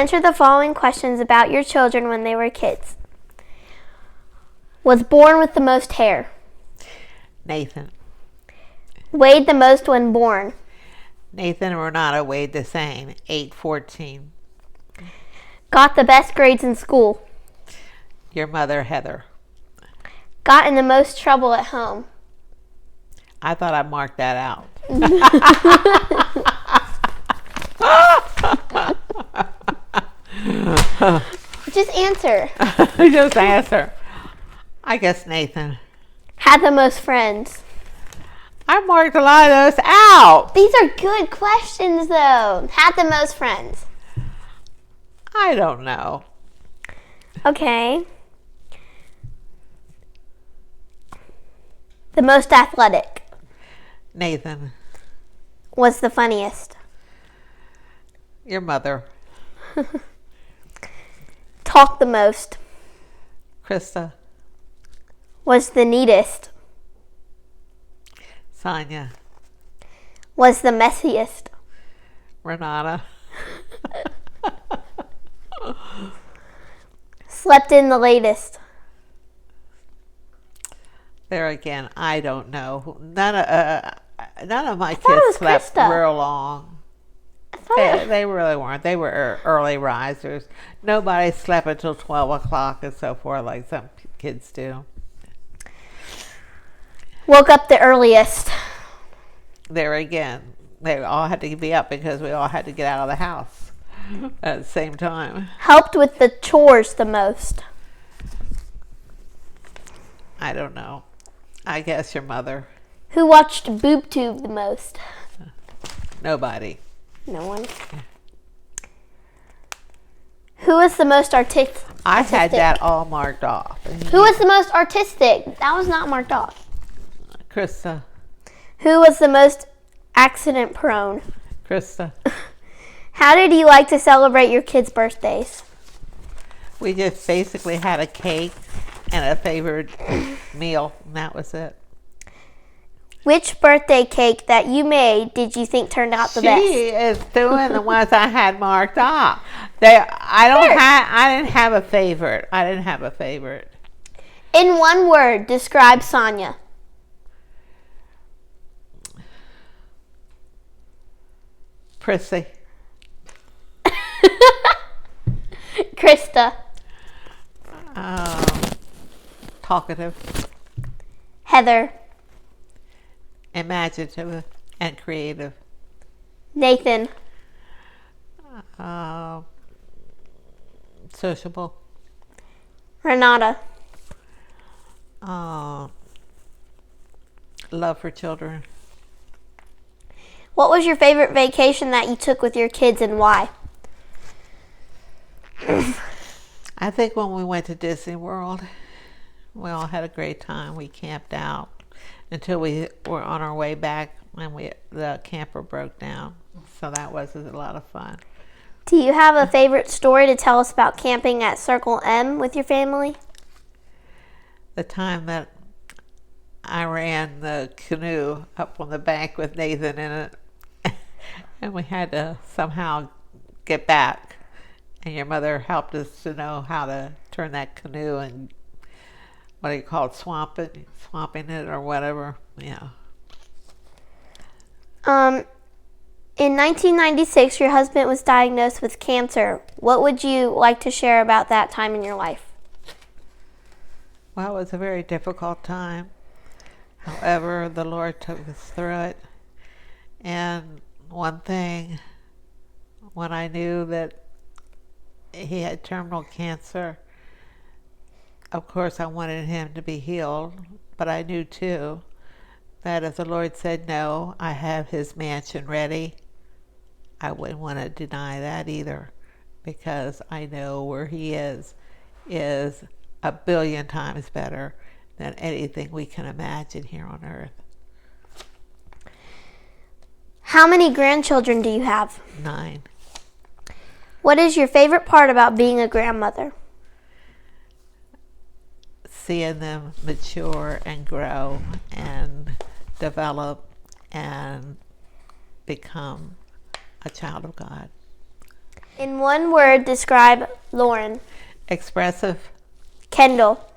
Answer the following questions about your children when they were kids. Was born with the most hair? Nathan. Weighed the most when born? Nathan and Renata weighed the same, 814. Got the best grades in school? Your mother, Heather. Got in the most trouble at home? I thought I marked that out. Just answer. Just answer. I guess Nathan. Had the most friends? I marked a lot of those out. These are good questions, though. Had the most friends? I don't know. Okay. The most athletic? Nathan. Was the funniest? Your mother. Talked the most? Krista. Was the neatest? Sonia. Was the messiest? Renata. Slept in the latest? There again, I don't know. None of my kids slept Krista. real long. They really weren't. They were early risers. Nobody slept until 12 o'clock and so forth like some kids do. Woke up the earliest? There again, they all had to be up because we all had to get out of the house at the same time. Helped with the chores the most? I don't know. I guess your mother. Who watched BoobTube the most? Nobody. No one. Who was the most artistic? I had that all marked off. Who was the most artistic? That was not marked off. Krista. Who was the most accident prone? Krista. How did you like to celebrate your kids' birthdays? We just basically had a cake and a favored meal, and that was it. Which birthday cake that you made did you think turned out the best? She is doing the ones I had marked off. I didn't have a favorite. In one word, describe Sonia. Prissy. Krista. Talkative. Heather. Imaginative and creative. Nathan. Sociable. Renata. Love for children. What was your favorite vacation that you took with your kids and why? I think when we went to Disney World, we all had a great time. We camped out until we were on our way back and the camper broke down. So that was a lot of fun. Do you have a favorite story to tell us about camping at Circle M with your family? The time that I ran the canoe up on the bank with Nathan in it, and we had to somehow get back. And your mother helped us to know how to turn that canoe and what do you call it, swamping it or whatever. Yeah. In 1996, your husband was diagnosed with cancer. What would you like to share about that time in your life? Well, it was a very difficult time. However, the Lord took us through it. And one thing, when I knew that he had terminal cancer, of course I wanted him to be healed, but I knew too that if the Lord said no, I have his mansion ready, I wouldn't want to deny that either, because I know where he is a billion times better than anything we can imagine here on earth. How many grandchildren do you have? 9. What is your favorite part about being a grandmother? Seeing them mature and grow and develop and become a child of God. In one word, describe Lauren. Expressive, Kendall.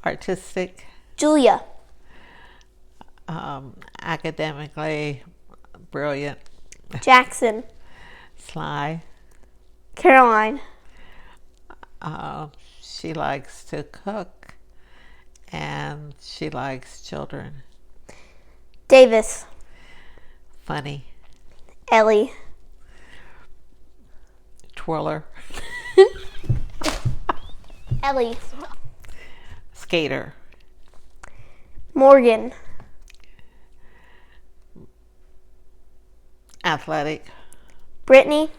artistic, Julia. academically brilliant, Jackson. sly. Caroline. She likes to cook and she likes children. Davis. Funny, Ellie. twirler, Ellie. skater, Morgan. athletic, Brittany.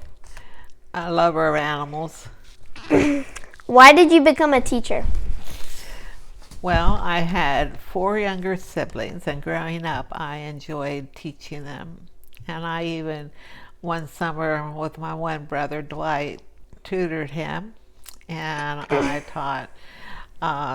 a lover of animals. Why did you become a teacher? Well, I had 4 younger siblings, and growing up, I enjoyed teaching them. And I even, one summer with my one brother, Dwight, tutored him, and I taught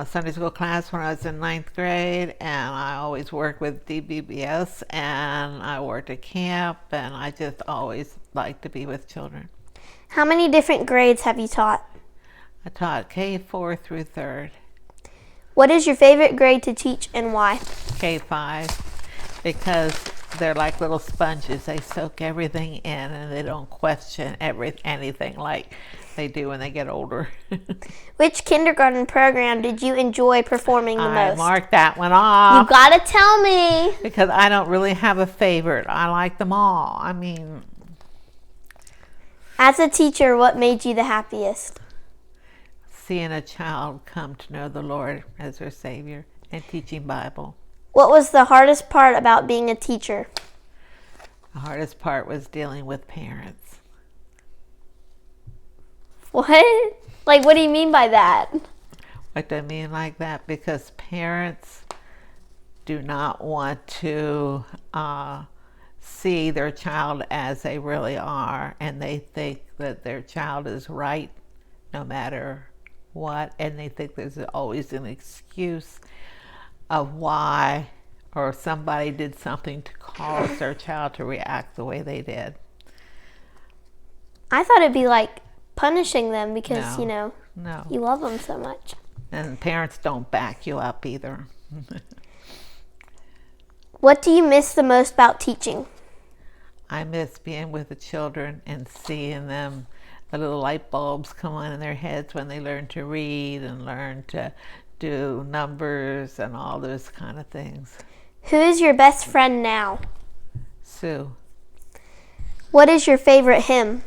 Sunday school class when I was in 9th grade, and I always worked with DBBS, and I worked at camp, and I just always liked to be with children. How many different grades have you taught? I taught K4 through 3rd. What is your favorite grade to teach and why? K5, because they're like little sponges. They soak everything in and they don't question anything like they do when they get older. Which kindergarten program did you enjoy performing the I most? marked that one off. You gotta tell me. Because I don't really have a favorite. I like them all. I mean, as a teacher, what made you the happiest? seeing a child come to know the Lord as their Savior and teaching Bible. What was the hardest part about being a teacher? The hardest part was dealing with parents. What? Like, what do you mean by that? What do I mean like that? Because parents do not want to see their child as they really are, and they think that their child is right no matter what, and they think there's always an excuse of why, or somebody did something to cause their child to react the way they did. I thought it'd be like punishing them because, No. you love them so much. And parents don't back you up either. What do you miss the most about teaching? I miss being with the children and seeing them, the little light bulbs come on in their heads when they learn to read and learn to do numbers and all those kind of things. Who is your best friend now? Sue. What is your favorite hymn?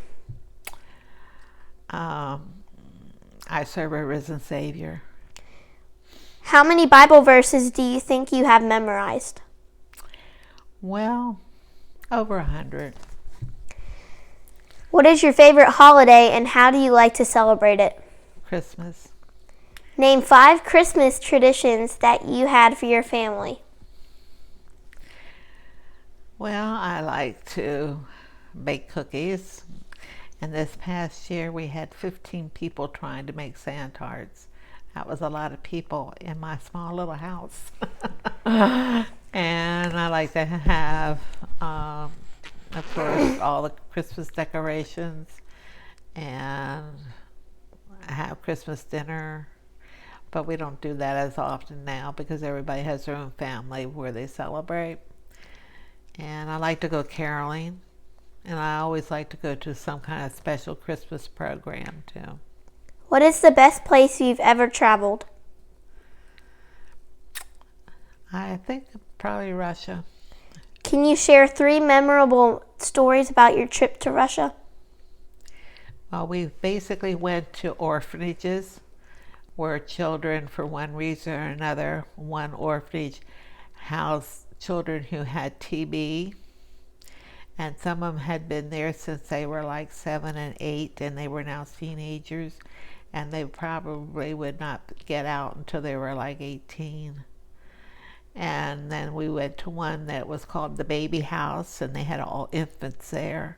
I serve a risen Savior. How many Bible verses do you think you have memorized? Well, over 100. What is your favorite holiday and how do you like to celebrate it? Christmas. Name 5 Christmas traditions that you had for your family. Well, I like to bake cookies. And this past year we had 15 people trying to make sand tarts. That was a lot of people in my small little house. And I like to have, of course, all the Christmas decorations and have Christmas dinner. But we don't do that as often now because everybody has their own family where they celebrate. And I like to go caroling. And I always like to go to some kind of special Christmas program too. What is the best place you've ever traveled? I think probably Russia. Can you share 3 memorable stories about your trip to Russia? Well, we basically went to orphanages where children, for one reason or another, one orphanage housed children who had TB. And some of them had been there since they were like 7 and 8, and they were now teenagers, and they probably would not get out until they were like 18. And then we went to one that was called the Baby House, and they had all infants there.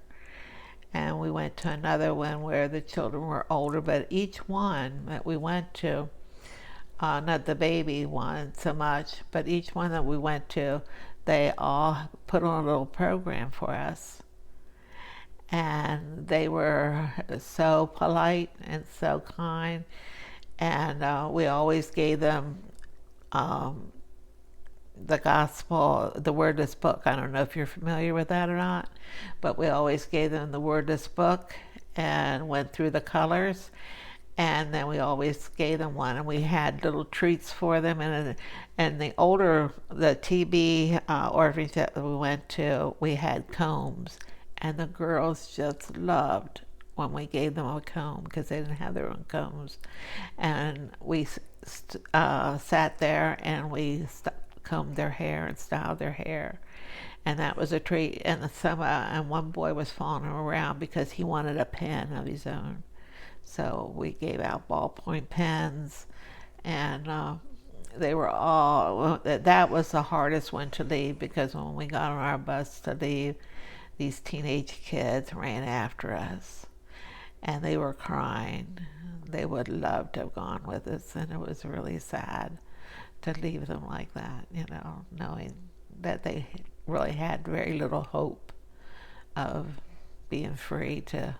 And we went to another one where the children were older, but each one that we went to, not the baby one so much, but each one that we went to, they all put on a little program for us. and they were so polite and so kind. And we always gave them the gospel, the wordless book. I don't know if you're familiar with that or not, but we always gave them the wordless book and went through the colors. And then we always gave them one, and we had little treats for them. And the TB orphanage that we went to, we had combs, and the girls just loved when we gave them a comb because they didn't have their own combs. And we sat there and we combed their hair and styled their hair, and that was a treat. And and one boy was following around because he wanted a pen of his own. So we gave out ballpoint pens, and they were all, that was the hardest one to leave, because when we got on our bus to leave, these teenage kids ran after us, and they were crying. They would love to have gone with us, and it was really sad to leave them like that, knowing that they really had very little hope of being free to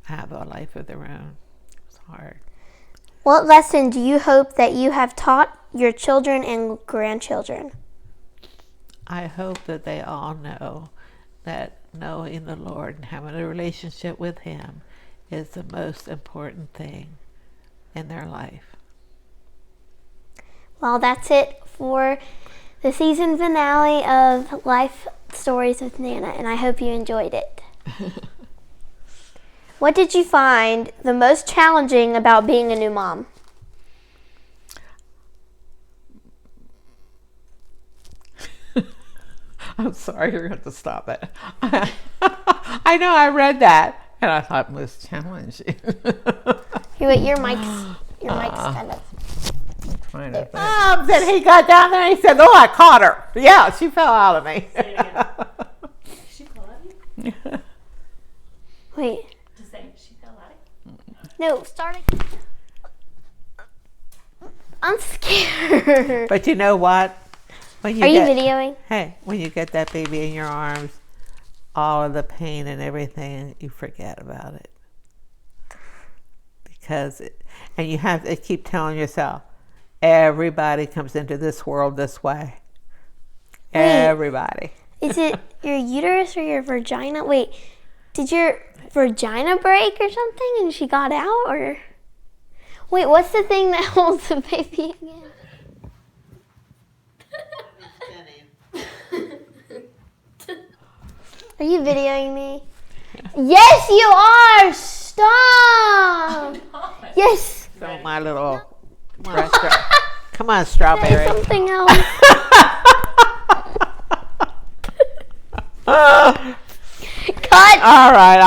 have a life of their own. It was hard. What lesson do you hope that you have taught your children and grandchildren? I hope that they all know that knowing the Lord and having a relationship with Him is the most important thing in their life. Well, that's it for the season finale of Life Stories with Nana, and I hope you enjoyed it. What did you find the most challenging about being a new mom? I'm sorry, you're going to stop it. I know, I read that, and I thought most challenging. Here, wait, your mic's kind of... Then he got down there and he said, "Oh, I caught her." Yeah, she fell out of me. Say it again. She fell out of you? Wait. Just say she fell out of you. No, start again. I'm scared. But you know what? Are you videoing? Hey, when you get that baby in your arms, all of the pain and everything, you forget about it. And you have to keep telling yourself, everybody comes into this world this way. Wait. Everybody. Is it your uterus or your vagina? Wait, did your vagina break or something and she got out? Or wait, what's the thing that holds the baby again? Are you videoing me? Yes, you are! Stop! Yes! So my little restaurant. Come on, Strawberry. Say something else. Cut! All right.